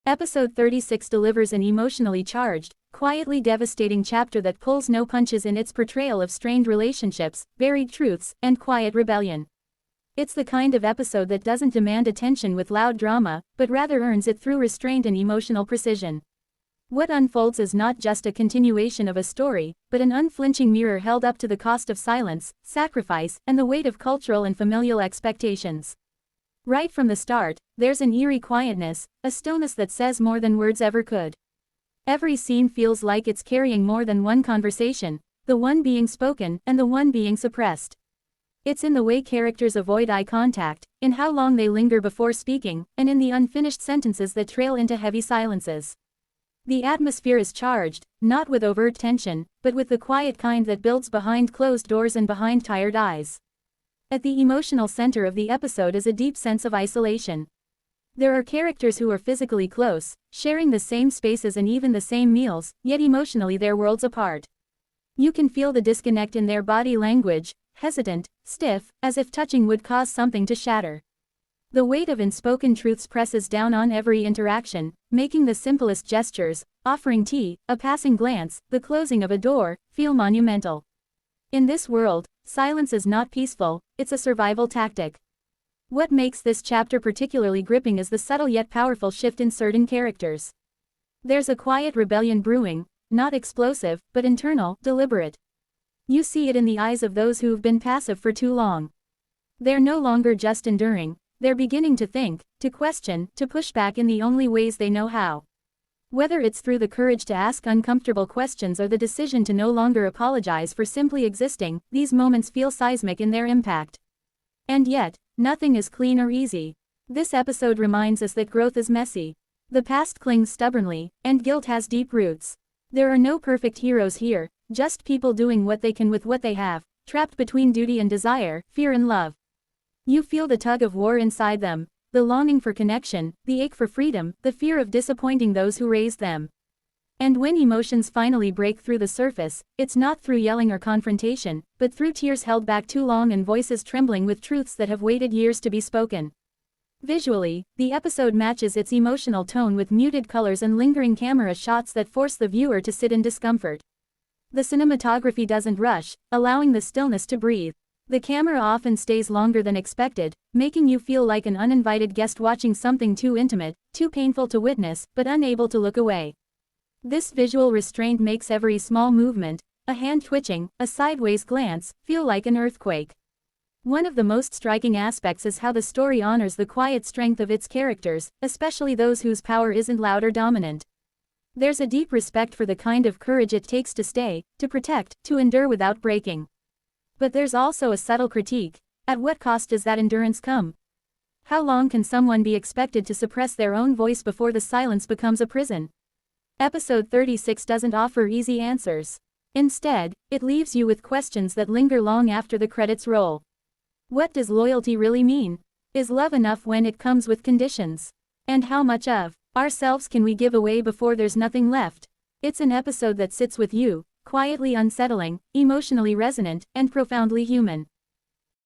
Episode 36 delivers an emotionally charged, quietly devastating chapter that pulls no punches in its portrayal of strained relationships, buried truths, and quiet rebellion. It's the kind of episode that doesn't demand attention with loud drama, but rather earns it through restraint and emotional precision. What unfolds is not just a continuation of a story, but an unflinching mirror held up to the cost of silence, sacrifice, and the weight of cultural and familial expectations. Right from the start, there's an eerie quietness, a stillness that says more than words ever could. Every scene feels like it's carrying more than one conversation, the one being spoken and the one being suppressed. It's in the way characters avoid eye contact, in how long they linger before speaking, and in the unfinished sentences that trail into heavy silences. The atmosphere is charged, not with overt tension, but with the quiet kind that builds behind closed doors and behind tired eyes. At the emotional center of the episode is a deep sense of isolation. There are characters who are physically close, sharing the same spaces and even the same meals, yet emotionally they're worlds apart. You can feel the disconnect in their body language, hesitant, stiff, as if touching would cause something to shatter. The weight of unspoken truths presses down on every interaction, making the simplest gestures, offering tea, a passing glance, the closing of a door, feel monumental. In this world, silence is not peaceful, it's a survival tactic. What makes this chapter particularly gripping is the subtle yet powerful shift in certain characters. There's a quiet rebellion brewing, not explosive, but internal, deliberate. You see it in the eyes of those who've been passive for too long. They're no longer just enduring. They're beginning to think, to question, to push back in the only ways they know how. Whether it's through the courage to ask uncomfortable questions or the decision to no longer apologize for simply existing, these moments feel seismic in their impact. And yet, nothing is clean or easy. This episode reminds us that growth is messy. The past clings stubbornly, and guilt has deep roots. There are no perfect heroes here, just people doing what they can with what they have, trapped between duty and desire, fear and love. You feel the tug of war inside them, the longing for connection, the ache for freedom, the fear of disappointing those who raised them. And when emotions finally break through the surface, it's not through yelling or confrontation, but through tears held back too long and voices trembling with truths that have waited years to be spoken. Visually, the episode matches its emotional tone with muted colors and lingering camera shots that force the viewer to sit in discomfort. The cinematography doesn't rush, allowing the stillness to breathe. The camera often stays longer than expected, making you feel like an uninvited guest watching something too intimate, too painful to witness, but unable to look away. This visual restraint makes every small movement, a hand twitching, a sideways glance, feel like an earthquake. One of the most striking aspects is how the story honors the quiet strength of its characters, especially those whose power isn't loud or dominant. There's a deep respect for the kind of courage it takes to stay, to protect, to endure without breaking. But there's also a subtle critique. At what cost does that endurance come? How long can someone be expected to suppress their own voice before the silence becomes a prison? Episode 36 doesn't offer easy answers. Instead, it leaves you with questions that linger long after the credits roll. What does loyalty really mean? Is love enough when it comes with conditions? And how much of ourselves can we give away before there's nothing left? It's an episode that sits with you, quietly unsettling, emotionally resonant, and profoundly human.